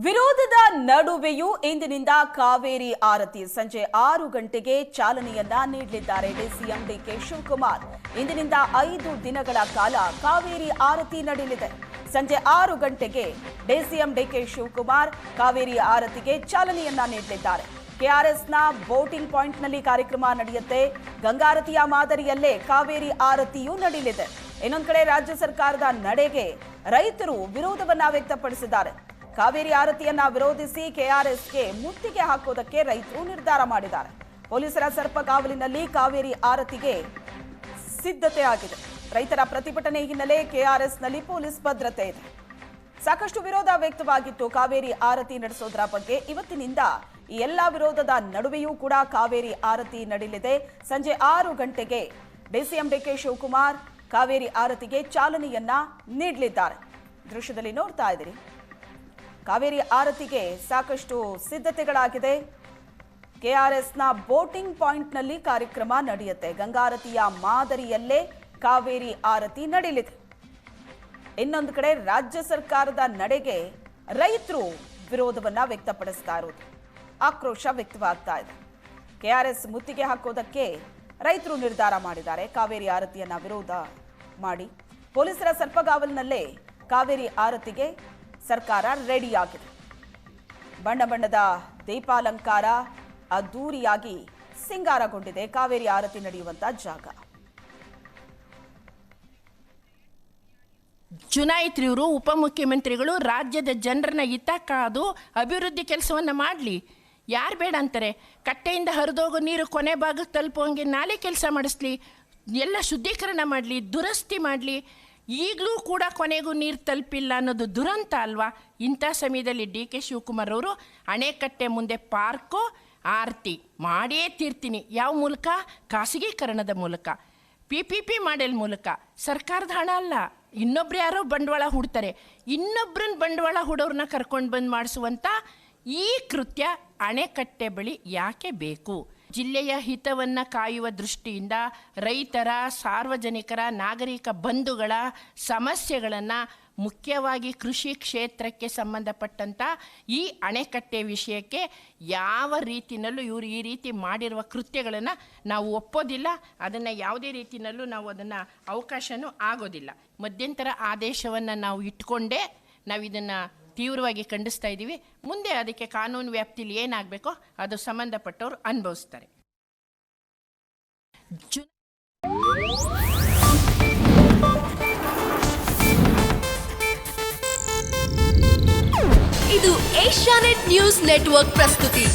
ವಿರೋಧದ ನಡುವೆಯೂ ಇಂದಿನಿಂದ ಕಾವೇರಿ ಆರತಿ ಸಂಜೆ 6 ಗಂಟೆಗೆ ಚಾಲನೆಯನ್ನ ನೀಡಲಿದ್ದಾರೆ ಡಿಸಿಎಂ ಡಿಕೆ ಶಿವಕುಮಾರ್. ಇಂದಿನಿಂದ 5 ದಿನಗಳ ಕಾಲ ಕಾವೇರಿ ಆರತಿ ನಡೆಯಲಿದೆ. ಸಂಜೆ 6 ಗಂಟೆಗೆ ಡಿಸಿಎಂ ಡಿಕೆ ಶಿವಕುಮಾರ್ ಕಾವೇರಿ ಆರತಿಗೆ ಚಾಲನೆಯನ್ನ ನೀಡಲಿದ್ದಾರೆ. ಕೆಆರ್ಎಸ್ನ ಬೋಟಿಂಗ್ ಪಾಯಿಂಟ್ನಲ್ಲಿ ಕಾರ್ಯಕ್ರಮ ನಡೆಯುತ್ತೆ. ಗಂಗಾರತಿಯ ಮಾದರಿಯಲ್ಲೇ ಕಾವೇರಿ ಆರತಿಯೂ ನಡೆಯಲಿದೆ. ಇನ್ನೊಂದು ಕಡೆ ರಾಜ್ಯ ಸರ್ಕಾರದ ನಡೆಗೆ ರೈತರು ವಿರೋಧವನ್ನ ವ್ಯಕ್ತಪಡಿಸಿದ್ದಾರೆ. ಕಾವೇರಿ ಆರತಿಯನ್ನ ವಿರೋಧಿಸಿ ಕೆಆರ್ಎಸ್ಗೆ ಮುತ್ತಿಗೆ ಹಾಕೋದಕ್ಕೆ ರೈತರು ನಿರ್ಧಾರ ಮಾಡಿದ್ದಾರೆ. ಪೊಲೀಸರ ಸರ್ಪಕಾವಲಿನಲ್ಲಿ ಕಾವೇರಿ ಆರತಿಗೆ ಸಿದ್ಧತೆ ಆಗಿದೆ. ರೈತರ ಪ್ರತಿಭಟನೆ ಹಿನ್ನೆಲೆ ಕೆಆರ್ಎಸ್ನಲ್ಲಿ ಪೊಲೀಸ್ ಭದ್ರತೆ ಇದೆ. ಸಾಕಷ್ಟು ವಿರೋಧ ವ್ಯಕ್ತವಾಗಿತ್ತು ಕಾವೇರಿ ಆರತಿ ನಡೆಸೋದ್ರ ಬಗ್ಗೆ. ಇವತ್ತಿನಿಂದ ಈ ಎಲ್ಲಾ ವಿರೋಧದ ನಡುವೆಯೂ ಕೂಡ ಕಾವೇರಿ ಆರತಿ ನಡೆಯಲಿದೆ. ಸಂಜೆ 6 ಗಂಟೆಗೆ ಡಿಸಿಎಂ ಡಿಕೆ ಶಿವಕುಮಾರ್ ಕಾವೇರಿ ಆರತಿಗೆ ಚಾಲನೆಯನ್ನ ನೀಡಲಿದ್ದಾರೆ. ದೃಶ್ಯದಲ್ಲಿ ನೋಡ್ತಾ ಇದ್ದೀರಿ, ಕಾವೇರಿ ಆರತಿಗೆ ಸಾಕಷ್ಟು ಸಿದ್ಧತೆಗಳಾಗಿದೆ. ಕೆಆರ್ಎಸ್ನ ಬೋಟಿಂಗ್ ಪಾಯಿಂಟ್ನಲ್ಲಿ ಕಾರ್ಯಕ್ರಮ ನಡೆಯುತ್ತೆ. ಗಂಗಾರತಿಯ ಮಾದರಿಯಲ್ಲೇ ಕಾವೇರಿ ಆರತಿ ನಡೆಯಲಿದೆ. ಇನ್ನೊಂದು ಕಡೆ ರಾಜ್ಯ ಸರ್ಕಾರದ ನಡೆಗೆ ರೈತರು ವಿರೋಧವನ್ನ ವ್ಯಕ್ತಪಡಿಸ್ತಾ ಇರೋದು, ಆಕ್ರೋಶ ವ್ಯಕ್ತವಾಗ್ತಾ ಇದೆ. ಕೆಆರ್ಎಸ್ ಮುತ್ತಿಗೆ ಹಾಕೋದಕ್ಕೆ ರೈತರು ನಿರ್ಧಾರ ಮಾಡಿದ್ದಾರೆ. ಕಾವೇರಿ ಆರತಿಯನ್ನ ವಿರೋಧ ಮಾಡಿ ಪೊಲೀಸರ ಸರ್ಪಗಾವಲಿನಲ್ಲೇ ಕಾವೇರಿ ಆರತಿಗೆ ಸರ್ಕಾರ ರೆಡಿಯಾಗಿದೆ. ಬಣ್ಣ ಬಣ್ಣದ ದೀಪಾಲಂಕಾರ ಅದ್ದೂರಿಯಾಗಿ ಸಿಂಗಾರಗೊಂಡಿದೆ ಕಾವೇರಿ ಆರತಿ ನಡೆಯುವಂತ ಜಾಗ. ಚುನಾಯಿತರು ಉಪಮುಖ್ಯಮಂತ್ರಿಗಳು ರಾಜ್ಯದ ಜನರನ್ನ ಹಿತ ಕಾದು ಅಭಿವೃದ್ಧಿ ಕೆಲಸವನ್ನು ಮಾಡಲಿ. ಯಾರು ಬೇಡ ಅಂತಾರೆ? ಕಟ್ಟೆಯಿಂದ ಹರಿದೋಗೋ ನೀರು ಕೊನೆ ಭಾಗಕ್ಕೆ ತಲುಪುವಂಗೆ ನಾಲೆ ಕೆಲಸ ಮಾಡಿಸ್ಲಿ, ಎಲ್ಲ ಶುದ್ಧೀಕರಣ ಮಾಡಲಿ, ದುರಸ್ತಿ ಮಾಡಲಿ. ಈಗಲೂ ಕೂಡ ಕೊನೆಗೂ ನೀರು ತಲುಪಿಲ್ಲ ಅನ್ನೋದು ದುರಂತ ಅಲ್ವಾ? ಇಂಥ ಸಮಯದಲ್ಲಿ ಡಿ ಕೆ ಶಿವಕುಮಾರ್ ಅವರು ಅಣೆಕಟ್ಟೆ ಮುಂದೆ ಪಾರ್ಕು ಆರತಿ ಮಾಡಿಯೇ ತೀರ್ತೀನಿ. ಯಾವ ಮೂಲಕ? ಖಾಸಗೀಕರಣದ ಮೂಲಕ, PPP ಮಾಡೆಲ್ ಮೂಲಕ. ಸರ್ಕಾರದ ಹಣ ಅಲ್ಲ, ಇನ್ನೊಬ್ರು ಯಾರೋ ಬಂಡವಾಳ ಹೂಡ್ತಾರೆ. ಇನ್ನೊಬ್ರನ್ನ ಬಂಡವಾಳ ಹೂಡೋರನ್ನ ಕರ್ಕೊಂಡು ಬಂದು ಮಾಡಿಸುವಂಥ ಈ ಕೃತ್ಯ ಅಣೆಕಟ್ಟೆ ಬಳಿ ಯಾಕೆ ಬೇಕು? ಜಿಲ್ಲೆಯ ಹಿತವನ್ನು ಕಾಯುವ ದೃಷ್ಟಿಯಿಂದ ರೈತರ, ಸಾರ್ವಜನಿಕರ, ನಾಗರಿಕ ಬಂಧುಗಳ ಸಮಸ್ಯೆಗಳನ್ನು, ಮುಖ್ಯವಾಗಿ ಕೃಷಿ ಕ್ಷೇತ್ರಕ್ಕೆ ಸಂಬಂಧಪಟ್ಟಂಥ ಈ ಅಣೆಕಟ್ಟೆ ವಿಷಯಕ್ಕೆ ಯಾವ ರೀತಿಯಲ್ಲೂ ಇವರು ಈ ರೀತಿ ಮಾಡಿರುವ ಕೃತ್ಯಗಳನ್ನು ನಾವು ಒಪ್ಪೋದಿಲ್ಲ. ಅದನ್ನು ಯಾವುದೇ ರೀತಿಯಲ್ಲೂ ನಾವು ಅದನ್ನು ಅವಕಾಶನೂ ಆಗೋದಿಲ್ಲ. ಮಧ್ಯಂತರ ಆದೇಶವನ್ನು ನಾವು ಇಟ್ಕೊಂಡೇ ನಾವು ಇದನ್ನು ತೀವ್ರವಾಗಿ ಖಂಡಿಸ್ತಾ ಇದ್ದೀವಿ. ಮುಂದೆ ಅದಕ್ಕೆ ಕಾನೂನು ವ್ಯಾಪ್ತಿಯಲ್ಲಿ ಏನಾಗಬೇಕೋ ಅದು ಸಂಬಂಧಪಟ್ಟವರು ಅನುಭವಿಸ್ತಾರೆ. ಇದು ಏಷ್ಯಾನೆಟ್ ನ್ಯೂಸ್ ನೆಟ್ವರ್ಕ್ ಪ್ರಸ್ತುತಿ.